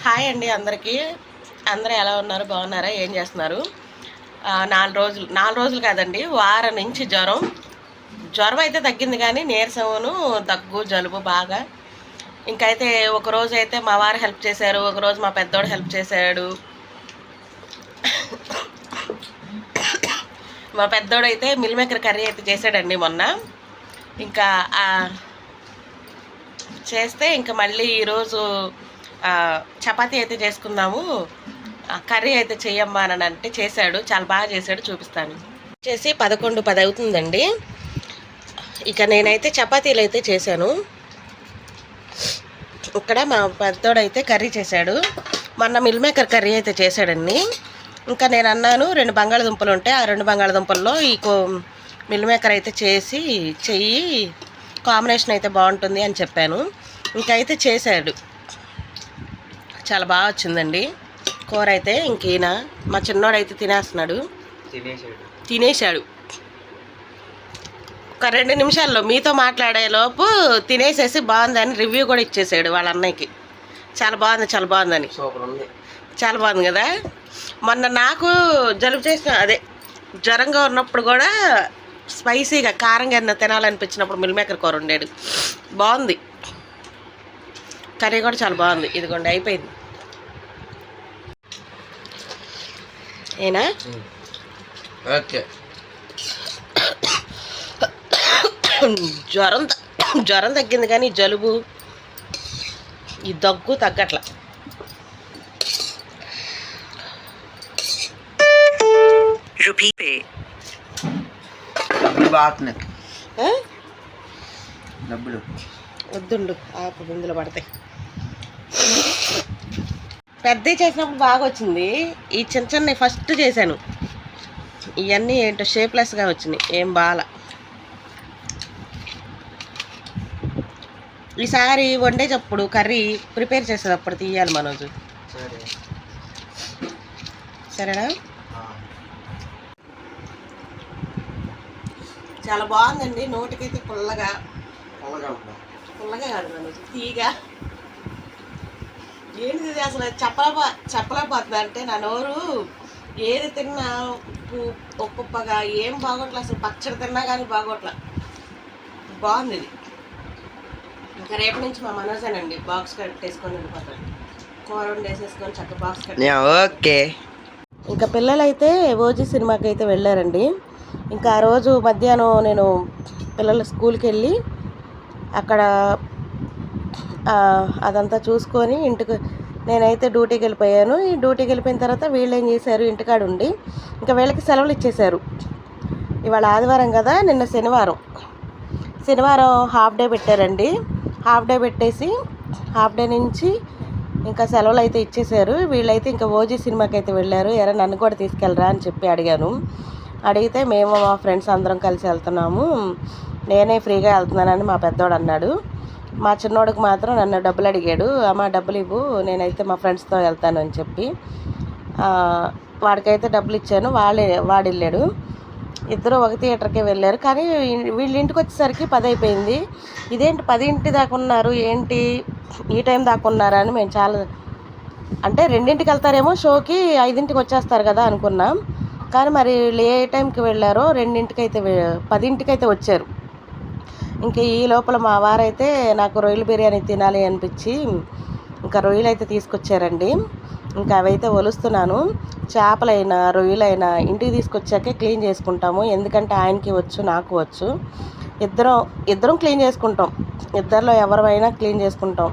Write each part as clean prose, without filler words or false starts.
Hi అండి అందరికీ. అందరూ ఎలా ఉన్నారు? బాగున్నారా? ఏం చేస్తున్నారు? 4 రోజులు కాదండి, వారం నుంచి జ్వరం అయితే తగ్గింది, కానీ నీరసమును దగ్గు జలుబు బాగా. ఇంకైతే ఒకరోజు అయితే మా వారు హెల్ప్ చేశారు, ఒకరోజు మా పెద్దోడు హెల్ప్ చేశాడు. మా పెద్దోడు అయితే మిల్ మేకర్ కర్రీ అయితే చేశాడండి మొన్న. ఇంకా చేస్తే ఇంకా మళ్ళీ ఈరోజు చపాతీ అయితే చేసుకుందాము, కర్రీ అయితే చెయ్యమ్మా అని అంటే చేశాడు. చాలా బాగా చేశాడు, చూపిస్తాను. చేసి 11:10 అవుతుందండి. ఇక నేనైతే చపాతీలు అయితే చేశాను. ఇక్కడ మా పెద్దోడైతే కర్రీ చేశాడు. మొన్న మిల్ మేకర్ కర్రీ అయితే చేశాడండి. ఇంకా నేను అన్నాను 2 బంగాళదుంపలు ఉంటాయి, ఆ 2 బంగాళదుంపల్లో ఈ మిల్ మేకర్ అయితే చెయ్యి కాంబినేషన్ అయితే బాగుంటుంది అని చెప్పాను. ఇంకైతే చేశాడు, చాలా బాగా వచ్చిందండి కూర అయితే. ఇంకీయన మా చిన్నోడైతే తినేశాడు. ఒక 2 నిమిషాల్లో మీతో మాట్లాడే లోపు తినేసేసి బాగుందని రివ్యూ కూడా ఇచ్చేసాడు వాళ్ళ అన్నయ్యకి. చాలా బాగుందని. చాలా బాగుంది కదా. మొన్న నాకు జలుబు చేసిన జ్వరంగా ఉన్నప్పుడు కూడా స్పైసీగా కారంగా ఏమన్నా తినాలనిపించినప్పుడు మిల్ మేకర్ కూర ఉండేది, బాగుంది. కర్రీ కూడా చాలా బాగుంది. ఇదిగోండి అయిపోయింది. ఏనా ఓకే. జ్వరం తగ్గింది, కానీ జలుబు ఈ దగ్గు తగ్గట్ల. వద్దుండు, ఆపు, బిందులు పడతాయి. పెద్ద చేసినప్పుడు బాగా వచ్చింది. ఈ చిన్న ఫస్ట్ చేశాను, ఇవన్నీ ఏంటో షేప్లెస్గా వచ్చినాయి, ఏం బాగా. ఈసారి వండేటప్పుడు కర్రీ ప్రిపేర్ చేసేటప్పుడు తీయాలి మనోజు, సరేనా? చాలా బాగుందండి. నోటికైతే పుల్లగా కాదు మనోజు, తీగా. ఏంటిది అసలు చెప్పలేకపోతున్నా. అంటే నా నోరు ఏది తిన్నా ఉప్పుగా ఏం బాగోట్లే. అసలు పచ్చడి తిన్నా కానీ బాగోట్లే. బాగుంది ఇది. ఇంకా రేపటి నుంచి మా మనోజేనండి బాక్స్ కట్టేసుకొని వెళ్ళిపోతాడు. కూర వండేసేసుకొని చక్కగా బాక్స్ కట్టి. ఓకే. ఇంకా పిల్లలైతే ఓజీ సినిమాకి అయితే వెళ్ళారండి. ఇంకా ఆ రోజు మధ్యాహ్నం నేను పిల్లల స్కూల్కి వెళ్ళి అక్కడ అదంతా చూసుకొని ఇంటికి నేనైతే డ్యూటీకి వెళ్ళిపోయాను. ఈ డ్యూటీకి వెళ్ళిపోయిన తర్వాత వీళ్ళు ఏం చేశారు, ఇంటికాడ ఉండి ఇంకా వీళ్ళకి సెలవులు ఇచ్చేశారు. ఇవాళ ఆదివారం కదా, నిన్న శనివారం హాఫ్ డే పెట్టారండి. హాఫ్ డే పెట్టేసి హాఫ్ డే నుంచి ఇంకా సెలవులు అయితే ఇచ్చేశారు. వీళ్ళైతే ఇంకా ఓజీ సినిమాకి అయితే వెళ్ళారు. నన్ను కూడా తీసుకెళ్ళరా అని చెప్పి అడిగితే మేము మా ఫ్రెండ్స్ అందరం కలిసి వెళ్తున్నాము, నేనే ఫ్రీగా వెళ్తున్నానని మా పెద్దోడు అన్నాడు. మా చిన్నోడికి మాత్రం నన్ను డబ్బులు అడిగాడు, అమ్మ డబ్బులు ఇవ్వు, నేనైతే మా ఫ్రెండ్స్తో వెళ్తాను అని చెప్పి వాడికైతే డబ్బులు ఇచ్చాను. వాడు వెళ్ళాడు. ఇద్దరు ఒక థియేటర్కే వెళ్ళారు. కానీ వీళ్ళ ఇంటికి వచ్చేసరికి 10 అయిపోయింది. ఇదేంటి 10 దాకా ఉన్నారు, ఏంటి ఈ టైం దాకా ఉన్నారా అని మేము చాలా, అంటే 2ంటికి వెళ్తారేమో షోకి, 5ంటికి వచ్చేస్తారు కదా అనుకున్నాం. కానీ మరి ఏ టైంకి వెళ్ళారో 10ంటికి అయితే వచ్చారు. ఇంకా ఈ లోపల మా వారైతే నాకు రొయ్యల బిర్యానీ తినాలి అనిపించి ఇంకా రొయ్యలు అయితే తీసుకొచ్చారండి. ఇంకా అవైతే ఒలుస్తున్నాను. చేపలైనా రొయ్యలైనా ఇంటికి తీసుకొచ్చాకే క్లీన్ చేసుకుంటాము, ఎందుకంటే ఆయనకి వచ్చు నాకు వచ్చు. ఇద్దరం క్లీన్ చేసుకుంటాం, ఇద్దరిలో ఎవరైనా క్లీన్ చేసుకుంటాం.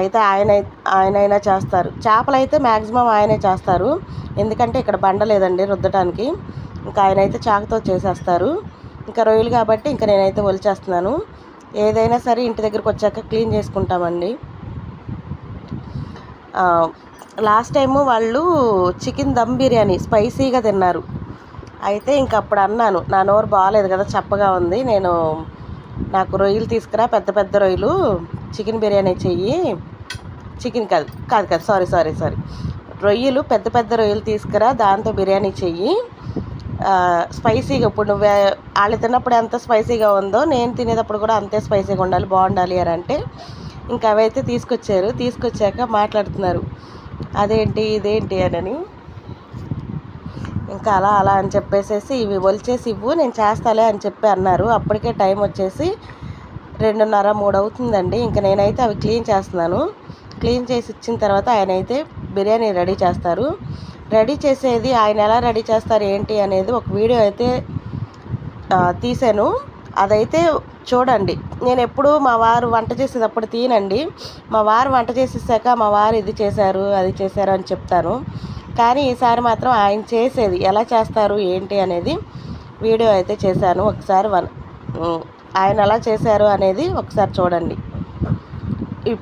అయితే ఆయనైనా చేస్తారు. చేపలు అయితే మ్యాక్సిమం ఆయనే చేస్తారు, ఎందుకంటే ఇక్కడ బండ లేదండి రుద్దటానికి. ఇంకా ఆయనైతే చాకుతో చేసేస్తారు. ఇంకా రొయ్యలు కాబట్టి ఇంకా నేనైతే ఒలిచేస్తున్నాను. ఏదైనా సరే ఇంటి దగ్గరకు వచ్చాక క్లీన్ చేసుకుంటామండి. లాస్ట్ టైము వాళ్ళు చికెన్ దమ్ బిర్యానీ స్పైసీగా తిన్నారు. అయితే ఇంక అప్పుడు అన్నాను, నా నోరు బాగాలేదు కదా, చప్పగా ఉంది, నాకు రొయ్యలు తీసుకురా, పెద్ద పెద్ద రొయ్యలు, చికెన్ బిర్యానీ చెయ్యి. చికెన్ కాదు సారీ రొయ్యలు, పెద్ద పెద్ద రొయ్యలు తీసుకురా, దాంతో బిర్యానీ చెయ్యి, స్పైసీగా. ఇప్పుడు నువ్వు వాళ్ళు తిన్నప్పుడు ఎంత స్పైసీగా ఉందో నేను తినేటప్పుడు కూడా అంతే స్పైసీగా ఉండాలి, బాగుండాలి అని అంటే ఇంకా అవైతే తీసుకొచ్చాక మాట్లాడుతున్నారు, అదేంటి ఇదేంటి అని. ఇంకా అలా అని చెప్పేసేసి ఇవి ఒలిచేసి ఇవ్వు, నేను చేస్తాలే అని చెప్పి అన్నారు. అప్పటికే టైం వచ్చేసి 2:30, 3 అవుతుందండి. ఇంకా నేనైతే అవి క్లీన్ చేస్తున్నాను. క్లీన్ చేసి ఇచ్చిన తర్వాత ఆయన అయితే బిర్యానీ రెడీ చేస్తారు. రెడీ చేసేది ఆయన ఎలా రెడీ చేస్తారు ఏంటి అనేది ఒక వీడియో అయితే తీసాను, అదైతే చూడండి. నేను ఎప్పుడు మా వారు వంట చేసేటప్పుడు తీనండి. మా వారు వంట చేసేసాక మా వారు ఇది చేశారు అది చేశారు అని చెప్తాను. కానీ ఈసారి మాత్రం ఆయన చేసేది ఎలా చేస్తారు ఏంటి అనేది వీడియో అయితే చేశాను. ఒకసారి ఆయన ఎలా చేశారు అనేది ఒకసారి చూడండి. ఈ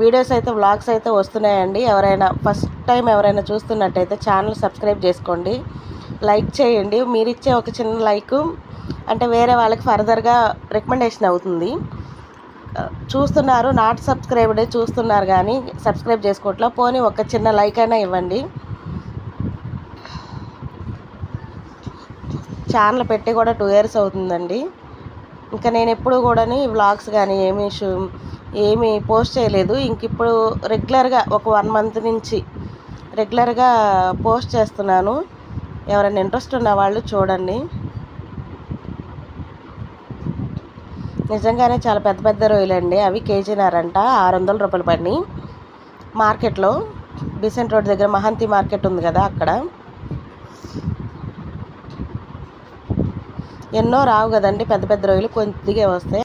వీడియోస్ అయితే వ్లాగ్స్ అయితే వస్తున్నాయండి. ఎవరైనా ఫస్ట్ టైం ఎవరైనా చూస్తున్నట్టయితే ఛానల్ సబ్స్క్రైబ్ చేసుకోండి, లైక్ చేయండి. మీరు ఇచ్చే ఒక చిన్న లైక్ అంటే వేరే వాళ్ళకి ఫర్దర్గా రికమెండేషన్ అవుతుంది. చూస్తున్నారు, నాట్ సబ్స్క్రైబ్డ్ చూస్తున్నారు కానీ సబ్స్క్రైబ్ చేసుకోవట్లా, పోనీ ఒక చిన్న లైక్ అయినా ఇవ్వండి. ఛానల్ పెట్టి కూడా 2 years అవుతుందండి. ఇంకా నేను ఎప్పుడు కూడా వ్లాగ్స్ కానీ ఏమీ పోస్ట్ చేయలేదు. ఇంక ఇప్పుడు రెగ్యులర్గా ఒక 1 month నుంచి రెగ్యులర్గా పోస్ట్ చేస్తున్నాను. ఎవరైనా ఇంట్రెస్ట్ ఉన్న వాళ్ళు చూడండి. నిజంగానే చాలా పెద్ద పెద్ద రొయ్యలండి. అవి కేజీన్నరంట, 600 రూపాయలు పడినాయి మార్కెట్లో. బీసెంట్ రోడ్ దగ్గర మహంతి మార్కెట్ ఉంది కదా, అక్కడ. ఎన్నో రావు కదండి పెద్ద పెద్ద రొయ్యలు, కొద్దిగా వస్తాయి.